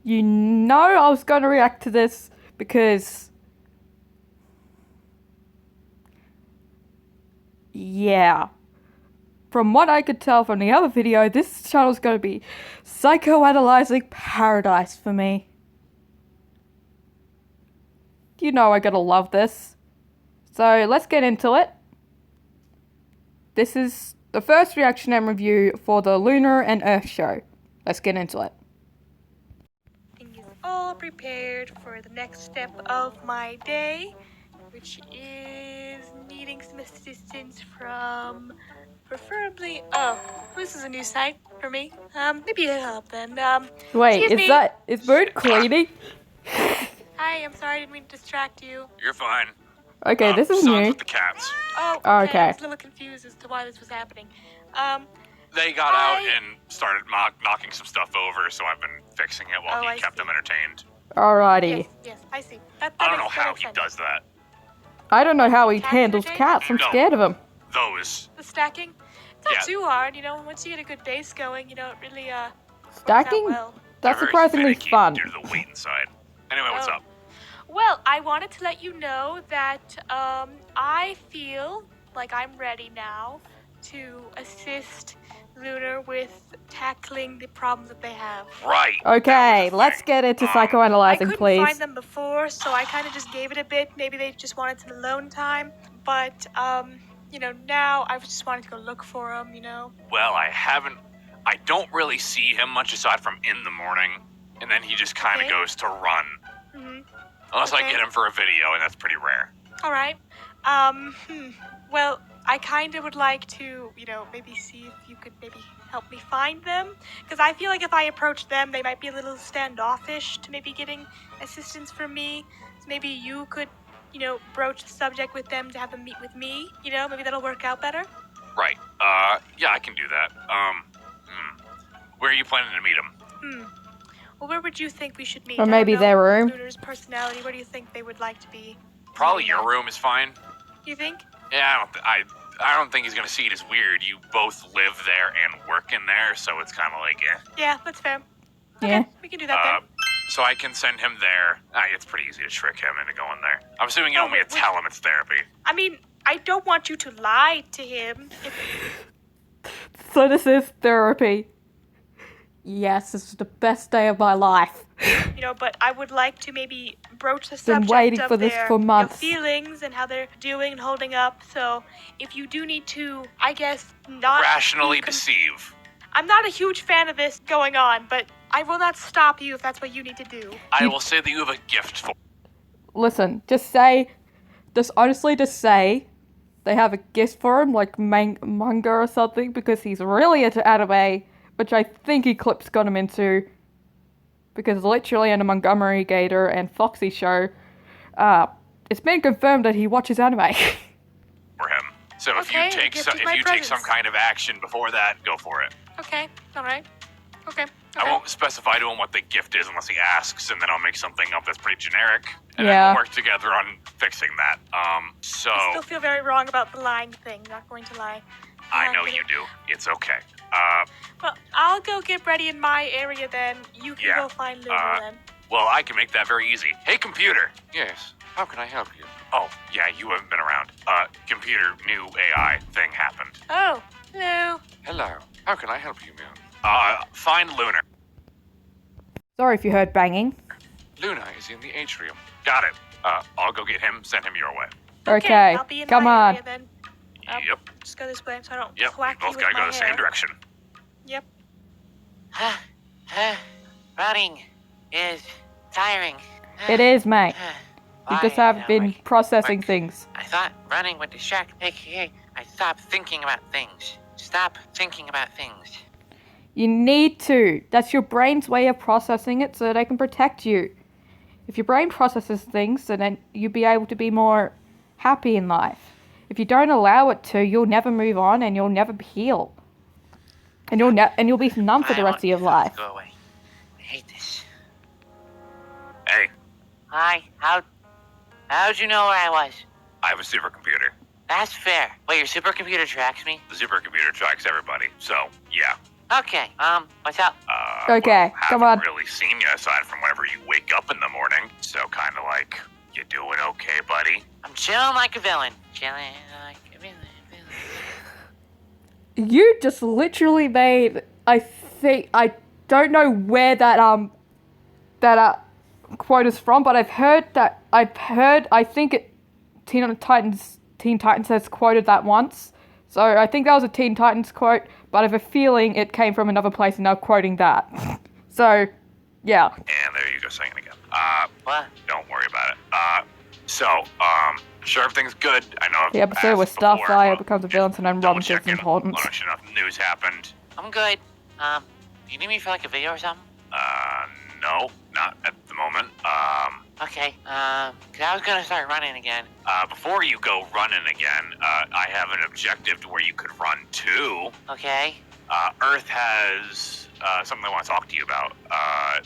You know I was going to react to this because... Yeah. From what I could tell from the other video, this channel's going to be psychoanalyzing paradise for me. You know I'm going to love this. So let's get into it. This is the first reaction and review for the Lunar and Earth show. Let's get into it. Is all prepared for the next step of my day, which is needing some assistance from preferably this is a new site for me. Maybe it'll help then. Wait, excuse me. is Bird cleaning? Hi, I'm sorry, I didn't mean to distract you. You're fine. Okay, this is Son's new. with the cats. Oh, Okay. I was a little confused as to why this was happening. They got out and started knocking some stuff over, so I've been fixing it while he kept them entertained. Alrighty. Yes, I see. That I don't know makes how total he sense. does that. I don't know how he Cats handles entertain? cats. I'm No. scared of him. Those. The stacking? It's not Yeah. too hard, you know, once you get a good base going, you know, it really Stacking? works out well. That's They're very surprisingly finicky fun. Due to the weight inside. Anyway, what's Oh. up? Well, I wanted to let you know that I feel like I'm ready now to assist Lunar with tackling the problems that they have. Right. Okay, let's get into I psychoanalyzing, couldn't please. find them before, so I kind of just gave it a bit. Maybe they just wanted some alone time, but you know, now I just wanted to go look for them. You know. Well, I don't really see him much aside from in the morning, and then he just kind of Okay. goes to run. Mm-hmm. Unless I Okay. get him for a video, and that's pretty rare. All right. Well, I kind of would like to, you know, maybe see if you could maybe help me find them. Because I feel like if I approach them, they might be a little standoffish to maybe getting assistance from me. So maybe you could, you know, broach the subject with them to have them meet with me. You know, maybe that'll work out better. Right. Yeah, I can do that. Where are you planning to meet him? Well, where would you think we should meet? Or I don't maybe know their room. Lunar's personality. Where do you think they would like to be? Probably your room is fine. You think? Yeah, I don't think he's gonna see it as weird. You both live there and work in there, so it's kind of like, Yeah, that's fair. Yeah. Okay, we can do that then. So I can send him there. It's pretty easy to trick him into going there. I'm assuming you Oh, want me to wait, tell him it's therapy. I mean, I don't want you to lie to him. So this is therapy. Yes, this is the best day of my life. You know, but I would like to maybe broach the Been subject waiting of for this their for months. feelings and how they're doing and holding up. So if you do need to, I guess, not Rationally be deceive. I'm not a huge fan of this going on, but I will not stop you if that's what you need to do. I will say that you have a gift for. Listen, just honestly say they have a gift for him, like manga or something, because he's really into anime, which I think Eclipse got him into. Because literally in the Montgomery Gator and Foxy show, it's been confirmed that he watches anime. For him. So if Okay, you take gift some, of my if you take some presence. kind of action before that, go for it. Okay, all right. Okay. I won't specify to him what the gift is unless he asks, and then I'll make something up that's pretty generic, and Yeah. then we'll work together on fixing that. So I still feel very wrong about the lying thing, not going to lie. I know Not you gonna- do. It's okay. Well, I'll go get ready in my area then. You can Yeah, go find Lunar then. Well, I can make that very easy. Hey, computer. Yes. How can I help you? Oh, yeah, you haven't been around. Computer, new AI thing happened. Oh, hello. Hello. How can I help you, ma'am? Find Lunar. Sorry if you heard banging. Luna is in the atrium. Got it. I'll go get him, send him your way. Okay, I'll be in come my on. area then. Yep. Just go this way so I don't Yep. We whack you both with gotta my go the same hair. direction. Yep. Running is tiring. It is, mate. You just have been processing Like- things. I thought running would distract, aka I stopped thinking about things. Stop thinking about things. You need to. That's your brain's way of processing it so they can protect you. If your brain processes things, then you'll be able to be more happy in life. If you don't allow it to, you'll never move on and you'll never heal. And you'll be numb for the rest of your life. Go away. I hate this. Hey, Hi. How'd you know where I was? I have a supercomputer. That's fair. Wait, your supercomputer tracks me? The supercomputer tracks everybody, so, yeah. Okay, what's up? Okay, well, come haven't on. really seen you aside from whenever you wake up in the morning. So kind of like, you doing okay, buddy? I'm chilling like a villain. Chilling like a villain. You just literally made. I don't know where that quote is from, but I think Teen Titans has quoted that once. So I think that was a Teen Titans quote, but I have a feeling it came from another place and they're quoting that. So, yeah. And there you go, saying it again. What? Don't worry about it. Sure everything's good. I know I've The episode where asked before, Starfire but becomes a just villain and then double Robin is checking. important. Let me know if news happened. I'm good. Do you need me for like a video or something? No, not at the moment. Okay, 'cause I was gonna start running again. Before you go running again, I have an objective to where you could run to. Okay. Earth has something they want to talk to you about.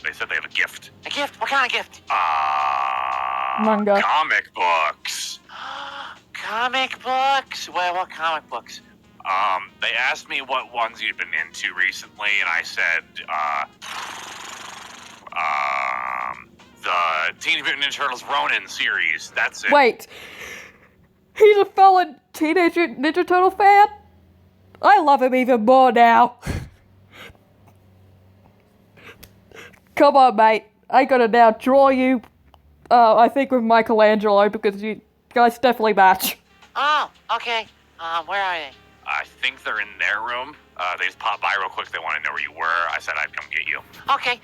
They said they have a gift. A gift? What kind of gift? Manga. Comic books. Comic books? What comic books? They asked me what ones you'd been into recently, and I said, the Teenage Mutant Ninja Turtles Ronin series. That's it. Wait. He's a fellow Teenage Mutant Ninja Turtle fan? I love him even more now. Come on, mate. I gotta now draw you, I think with Michelangelo, because you guys definitely match. Oh, okay. Where are they? I think they're in their room. They just popped by real quick. They want to know where you were. I said I'd come get you. Okay,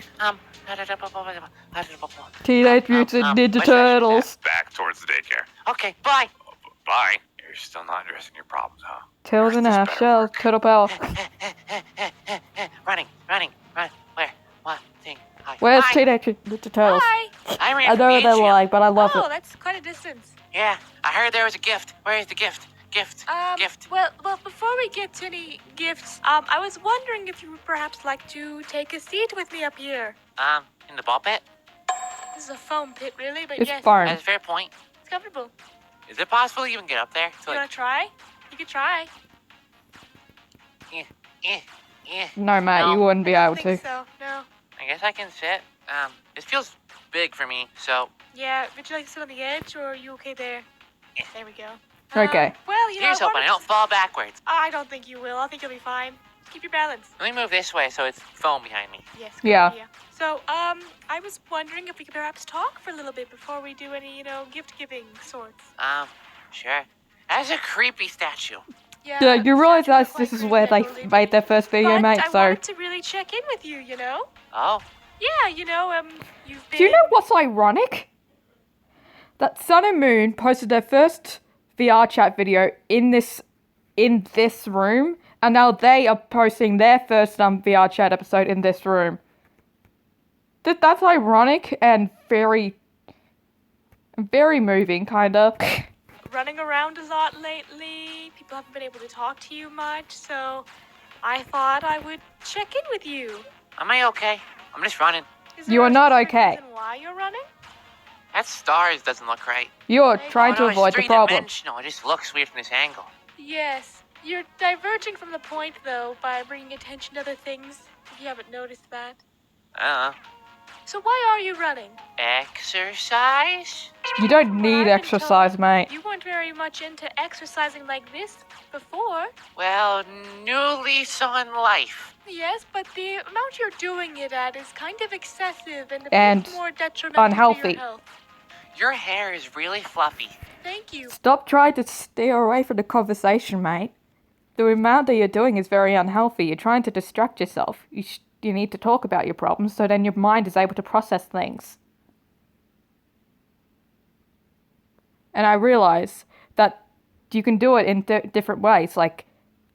Teenage Mutant Ninja where's Turtles. Back towards the daycare. Okay, bye. Bye. You're still not addressing your problems, huh? Tails and a Earth is half better shells, work. turtle power. Running. Where? What thing? Hi. Where's Hi. Teenage Mutant Ninja Turtles? Hi. I ran I from know the they're atrium. lying, but I love Oh, it. that's quite a distance. Yeah, I heard there was a gift. Where is the gift? Gift. Well, before we get to any gifts, I was wondering if you would perhaps like to take a seat with me up here. In the ball pit? This is a foam pit, really, but It's yes, fun. That's a fair point. it's comfortable. Is it possible to even get up there? You wanna try? You could try. No, Matt, No. you wouldn't be I able don't to. think so. No. I guess I can sit. This feels big for me, so Yeah. Would you like to sit on the edge, or are you okay there? Yeah. There we go. Okay. Well, you know, here's hoping I don't fall backwards. I don't think you will. I think you'll be fine. Keep your balance. Let me move this way so it's foam behind me. Yes. Good Yeah. idea. So, I was wondering if we could perhaps talk for a little bit before we do any, gift-giving sorts. Sure. That's a creepy statue. Yeah. Yeah, you realize statues are that quite this is creepy, where I they believe. made their first video, But mate, I so... wanted to really check in with you, you know? Oh, Yeah, you've been... Do you know what's ironic? That Sun and Moon posted their first VR chat video in this room, and now they are posting their first VR chat episode in this room. That's ironic and very moving, kinda. running around a lot lately. People haven't been able to talk to you much, so I thought I would check in with you. am I okay? I'm just running. Is You there are a not specific okay. reason why you're running? That stars doesn't look right. You're Oh, trying to Oh, no, avoid it's the problem. three-dimensional. It just looks weird from this angle. Yes. You're diverging from the point, though, by bringing attention to other things, if you haven't noticed that. So why are you running? Exercise? You don't From what need I've been exercise, told, mate. You weren't very much into exercising like this before. Well, new lease on life. Yes, but the amount you're doing it at is kind of excessive and a And bit more detrimental unhealthy. to your health. Your hair is really fluffy. Thank you. Stop trying to steer away from the conversation, mate. The amount that you're doing is very unhealthy. You're trying to distract yourself. You need to talk about your problems so then your mind is able to process things. And I realize that you can do it in different ways. Like,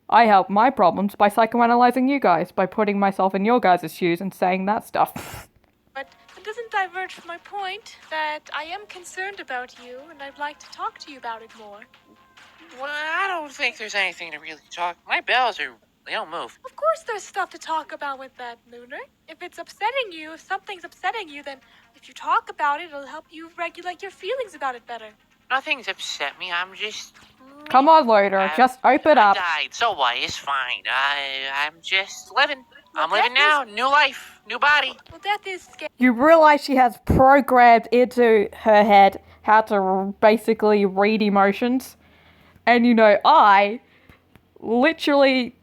I help my problems by psychoanalyzing you guys, by putting myself in your guys' shoes and saying that stuff. But it doesn't diverge from my point that I am concerned about you and I'd like to talk to you about it more. Well, I don't think there's anything to really talk. My bells they don't move. Of course there's stuff to talk about with that, Lunar. If it's upsetting you, if something's upsetting you, then if you talk about it, it'll help you regulate your feelings about it better. Nothing's upset me. I'm just. Come on, Lunar, just open I up. died. So what? It's fine. I'm just living. Well, I'm living death now. New life, new body. Well, death is scary. You realize she has programmed into her head how to basically read emotions. And I literally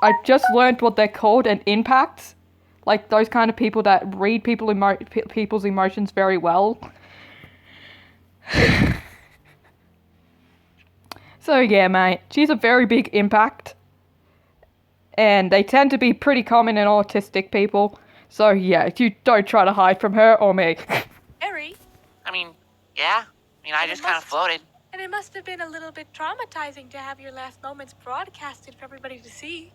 I just learned what they're called, an impact. Like those kind of people that read people's emotions very well. So yeah, mate, she's a very big impact. And they tend to be pretty common in autistic people. So yeah, you don't try to hide from her or me. Scary. I mean, yeah. I And it just kind of must- floated. And it must have been a little bit traumatizing to have your last moments broadcasted for everybody to see.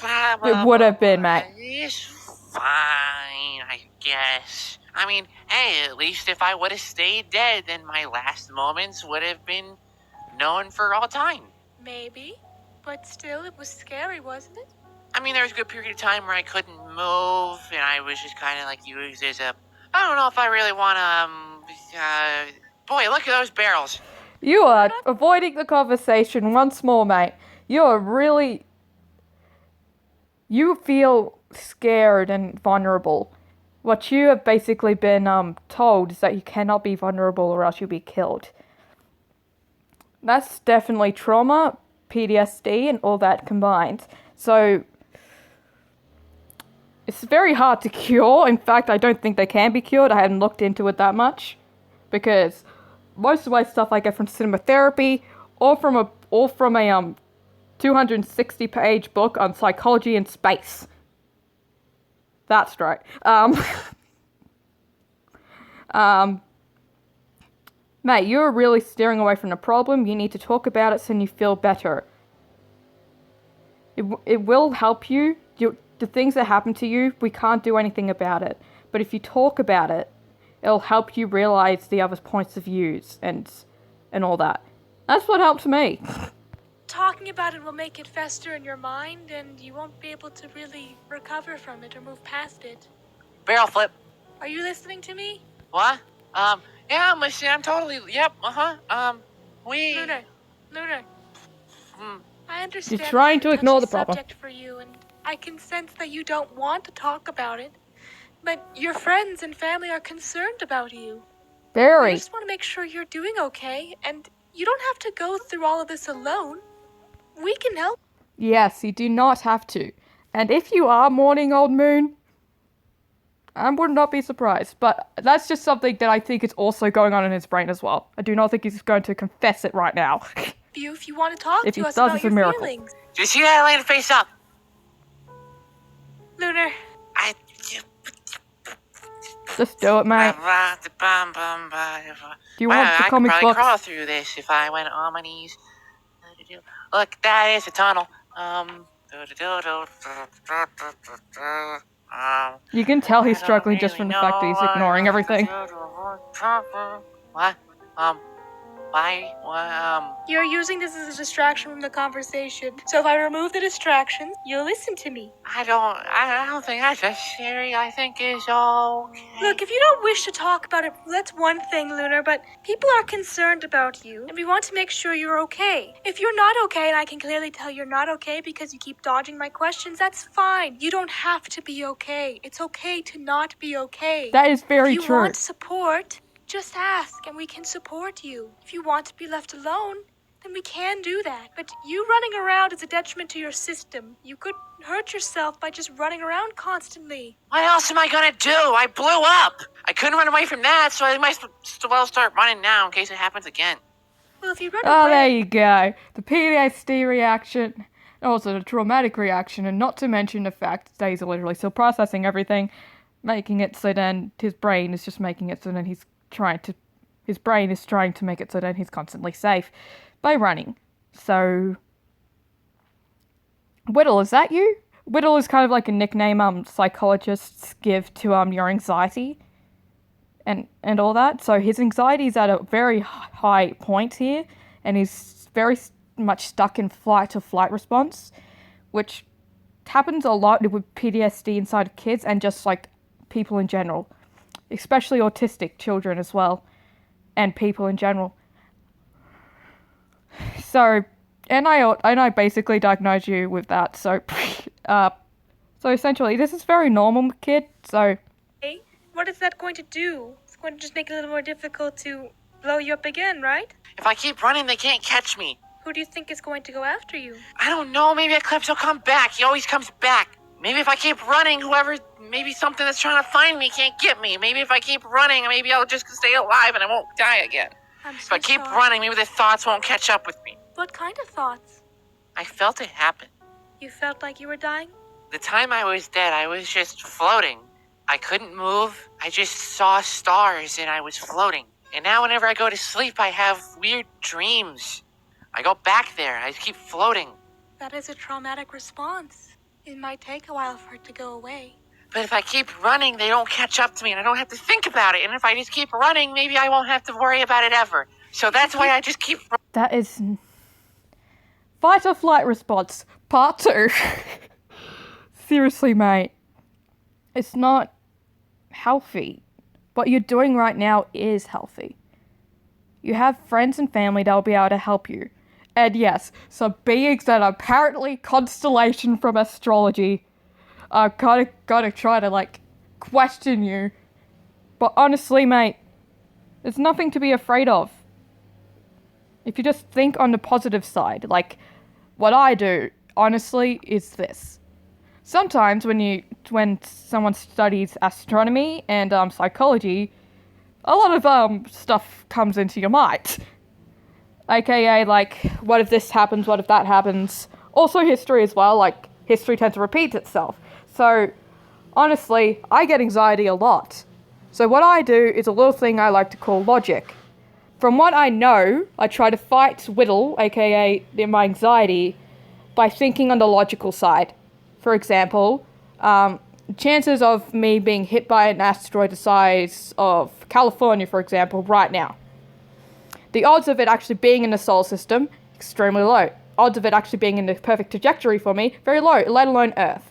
It would have been, mate. It's fine, I guess. Hey, at least if I would have stayed dead, then my last moments would have been known for all time. Maybe. But still, it was scary, wasn't it? There was a good period of time where I couldn't move, and I was just kind of like used as a... I don't know if I really want to, boy, look at those barrels. You are avoiding the conversation once more, mate. You feel scared and vulnerable. What you have basically been told is that you cannot be vulnerable or else you'll be killed. That's definitely trauma, PTSD, and all that combined. So it's very hard to cure. In fact, I don't think they can be cured. I haven't looked into it that much because most of my stuff I get from cinematherapy or from a 260-page book on psychology in space. That's right. Mate, you're really steering away from the problem. You need to talk about it so you feel better. It will help you. The things that happen to you, we can't do anything about it. But if you talk about it, it'll help you realize the other points of views and all that. That's what helped me. Talking about it will make it fester in your mind, and you won't be able to really recover from it or move past it. Barrel flip. Are you listening to me? What? Yeah, I'm listening. I'm totally... Yep, we... Lunar. Hmm. I understand. You're trying to it's a ignore touchy the problem. subject for you, and I can sense that you don't want to talk about it. But your friends and family are concerned about you. I Very. just want to make sure you're doing okay, and you don't have to go through all of this alone. We can help. Yes, you do not have to. And if you are mourning Old Moon, I would not be surprised. But that's just something that I think is also going on in his brain as well. I do not think he's going to confess it right now. If you want to talk If he to us does, about it's a your miracle. feelings. Did you see that laying face up? Lunar, I... Just do it, mate. Do you want the I could comic probably books? crawl through this if I went on my knees. Look, that is a tunnel. You can tell he's struggling just from the fact that he's ignoring everything. What? Why? you're using this as a distraction from the conversation. So if I remove the distractions, you'll listen to me. I don't think that's necessary. I think it's okay. Look, if you don't wish to talk about it, that's one thing, Lunar, but people are concerned about you, and we want to make sure you're okay. If you're not okay, and I can clearly tell you're not okay because you keep dodging my questions, that's fine. You don't have to be okay. It's okay to not be okay. That is very If you true. want support, just ask, and we can support you. If you want to be left alone, then we can do that. But you running around is a detriment to your system. You could hurt yourself by just running around constantly. What else am I gonna do? I blew up. I couldn't run away from that, so I might as well start running now in case it happens again. Well, if you run Oh, away... there you go. The PTSD reaction, and also the traumatic reaction, and not to mention the fact that he's literally still processing everything, making it so then his brain is just making it so then his brain is trying to make it so then he's constantly safe by running. So, Whittle, is that you? Whittle is kind of like a nickname psychologists give to your anxiety and all that. So his anxiety is at a very high point here, and he's very much stuck in flight response, which happens a lot with PTSD inside of kids and just like people in general, especially autistic children as well, and people in general. So I basically diagnosed you with that. So, so essentially, this is very normal, kid. So, Hey, what is that going to do? It's going to just make it a little more difficult to blow you up again, right? If I keep running, they can't catch me. Who do you think is going to go after you? I don't know, maybe Eclipse will come back. He always comes back. Maybe if I keep running, maybe something that's trying to find me can't get me. Maybe if I keep running, maybe I'll just stay alive and I won't die again. If I keep running, maybe the thoughts won't catch up with me. What kind of thoughts? I felt it happen. You felt like you were dying? The time I was dead, I was just floating. I couldn't move. I just saw stars and I was floating. And now whenever I go to sleep, I have weird dreams. I go back there. I keep floating. That is a traumatic response. It might take a while for it to go away. But if I keep running, they don't catch up to me and I don't have to think about it. And if I just keep running, maybe I won't have to worry about it ever. So that's why I just keep running. that is fight or flight response, part 2. Seriously, mate. It's not healthy. What you're doing right now is healthy. You have friends and family that will be able to help you. And yes, some beings that are apparently constellation from astrology are gotta try to, like, question you. But honestly, mate, there's nothing to be afraid of. If you just think on the positive side, like, what I do, honestly, is this. Sometimes when someone studies astronomy and psychology, a lot of stuff comes into your mind. AKA, like, what if this happens, what if that happens? Also history as well, like, history tends to repeat itself. So, honestly, I get anxiety a lot. So what I do is a little thing I like to call logic. From what I know, I try to fight whittle, aka my anxiety, by thinking on the logical side. For example, chances of me being hit by an asteroid the size of California, for example, right now. The odds of it actually being in the solar system, extremely low. Odds of it actually being in the perfect trajectory for me, very low, let alone Earth.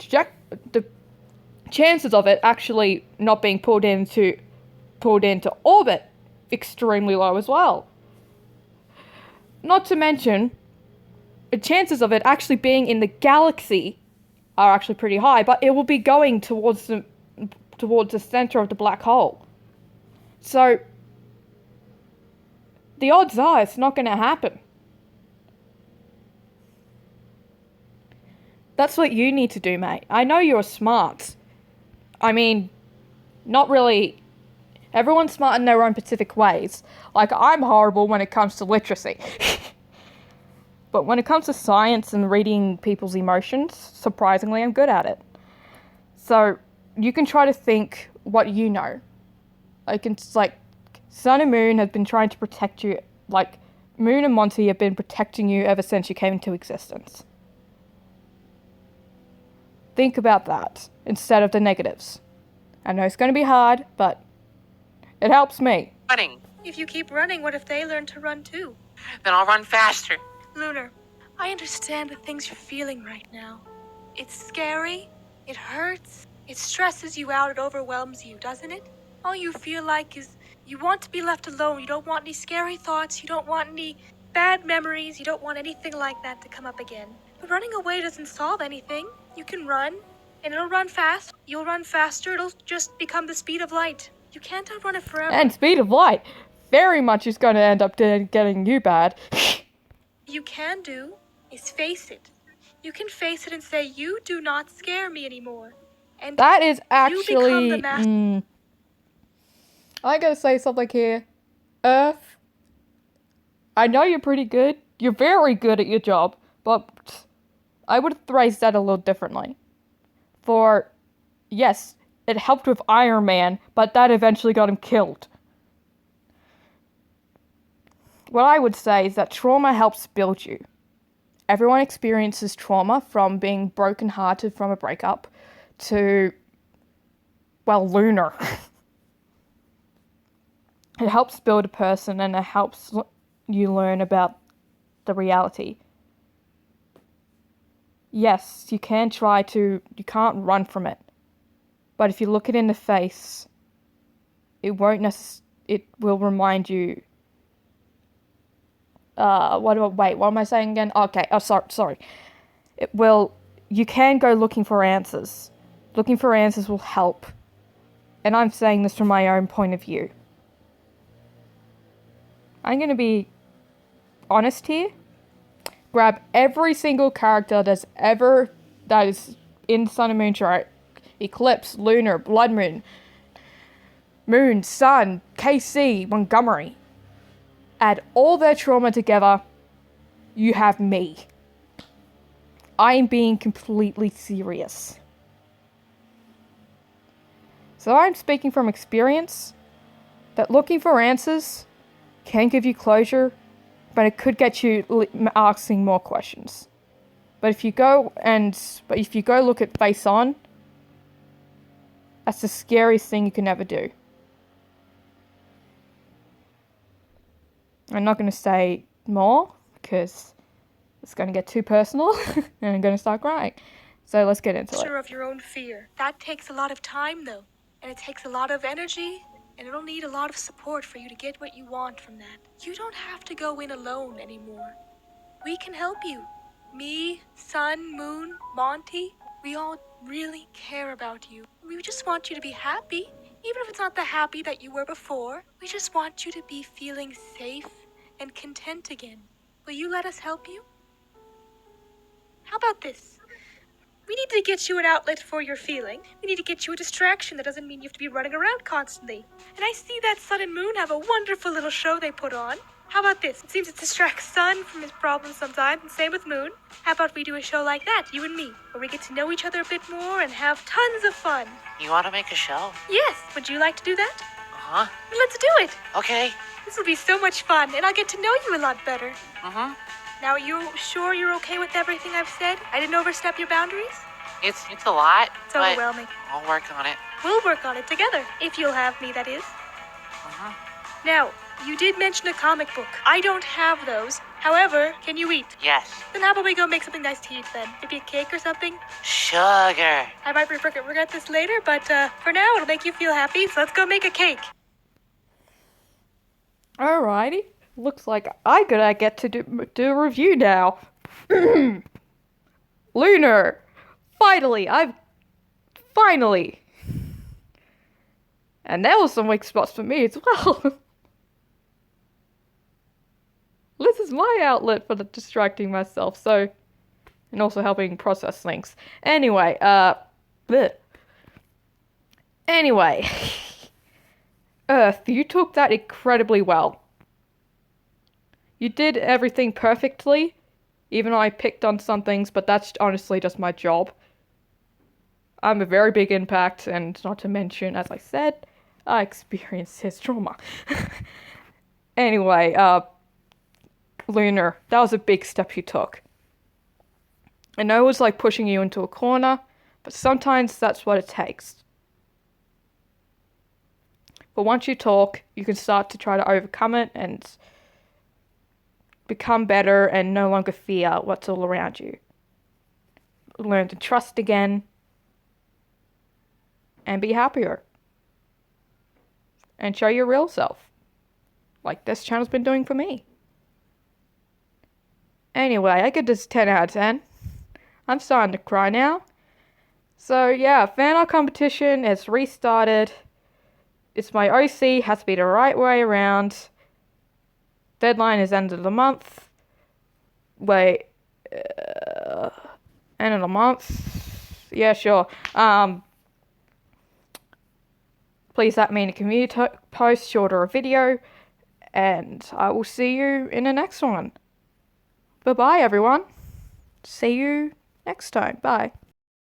The chances of it actually not being pulled into orbit, extremely low as well. Not to mention, the chances of it actually being in the galaxy are actually pretty high, but it will be going towards the center of the black hole. So, the odds are it's not going to happen. That's what you need to do, mate. I know you're smart. I mean, not really. Everyone's smart in their own specific ways. Like, I'm horrible when it comes to literacy. But when it comes to science and reading people's emotions, surprisingly, I'm good at it. So, you can try to think what you know. Like, Sun and Moon have been trying to protect you. Like, Moon and Monty have been protecting you ever since you came into existence. Think about that, instead of the negatives. I know it's going to be hard, but it helps me. Running. If you keep running, what if they learn to run too? Then I'll run faster. Lunar, I understand the things you're feeling right now. It's scary, it hurts, it stresses you out, it overwhelms you, doesn't it? All you feel like is you want to be left alone. You don't want any scary thoughts, you don't want any bad memories, you don't want anything like that to come up again. But running away doesn't solve anything. You can run, and it'll run fast. You'll run faster, it'll just become the speed of light. You can't outrun it forever. And speed of light very much is going to end up getting you bad. You can do is face it. You can face it and say, you do not scare me anymore. And That is you become actually... the master. I gotta say something here. Earth, I know you're pretty good. You're very good at your job, but I would have phrased that a little differently. For, yes, it helped with Iron Man, but that eventually got him killed. What I would say is that trauma helps build you. Everyone experiences trauma, from being brokenhearted from a breakup to, well, Lunar. It helps build a person, and it helps you learn about the reality. Yes, you can't run from it. But if you look it in the face, it will remind you what am I saying again? Okay, sorry. You can go looking for answers. Looking for answers will help. And I'm saying this from my own point of view. I'm going to be honest here. Grab every single character that is in Sun and Moon chart. Eclipse, Lunar, Blood Moon, Moon, Sun, KC, Montgomery. Add all their trauma together. You have me. I am being completely serious. So I'm speaking from experience that looking for answers can give you closure, but it could get you asking more questions. But if you go look at face on, that's the scariest thing you can ever do. I'm not going to say more because it's going to get too personal and I'm going to start crying. So let's get into it. Sure of your own fear. That takes a lot of time though, and it takes a lot of energy, and it'll need a lot of support for you to get what you want from that. You don't have to go in alone anymore. We can help you. Me, Sun, Moon, Monty, we all really care about you. We just want you to be happy, even if it's not the happy that you were before. We just want you to be feeling safe and content again. Will you let us help you? How about this? We need to get you an outlet for your feeling. We need to get you a distraction that doesn't mean you have to be running around constantly. And I see that Sun and Moon have a wonderful little show they put on. How about this? It seems it distracts Sun from his problems sometimes, and same with Moon. How about we do a show like that, you and me, where we get to know each other a bit more and have tons of fun? You want to make a show? Yes, would you like to do that? Uh-huh. Let's do it. Okay. This will be so much fun, and I'll get to know you a lot better. Mm-hmm. Now, are you sure you're okay with everything I've said? I didn't overstep your boundaries? It's a lot. It's but overwhelming. I'll work on it. We'll work on it together, if you'll have me, that is. Uh-huh. Now, you did mention a comic book. I don't have those. However, can you eat? Yes. Then how about we go make something nice to eat then? Maybe a cake or something? Sugar. I might regret this later, but for now, it'll make you feel happy, so let's go make a cake. Alrighty. Looks like I gotta get to do a review now. Lunar! Finally! And there was some weak spots for me as well. This is my outlet for distracting myself, so... And also helping process things. Anyway, bleh. Anyway. Earth, you took that incredibly well. You did everything perfectly, even though I picked on some things, but that's honestly just my job. I'm a very big impact, and not to mention, as I said, I experienced his trauma. Anyway, Lunar, that was a big step you took. I know it was like pushing you into a corner, but sometimes that's what it takes. But once you talk, you can start to try to overcome it and become better and no longer fear what's all around you. Learn to trust again and be happier. And show your real self. Like this channel's been doing for me. Anyway, I give this 10 out of 10. I'm starting to cry now. So yeah, fan art competition has restarted. It's my OC, has to be the right way around. Deadline is end of the month. Wait, end of the month? Yeah, sure. Please add me in a community post, short or a video, and I will see you in the next one. Bye-bye, everyone. See you next time. Bye.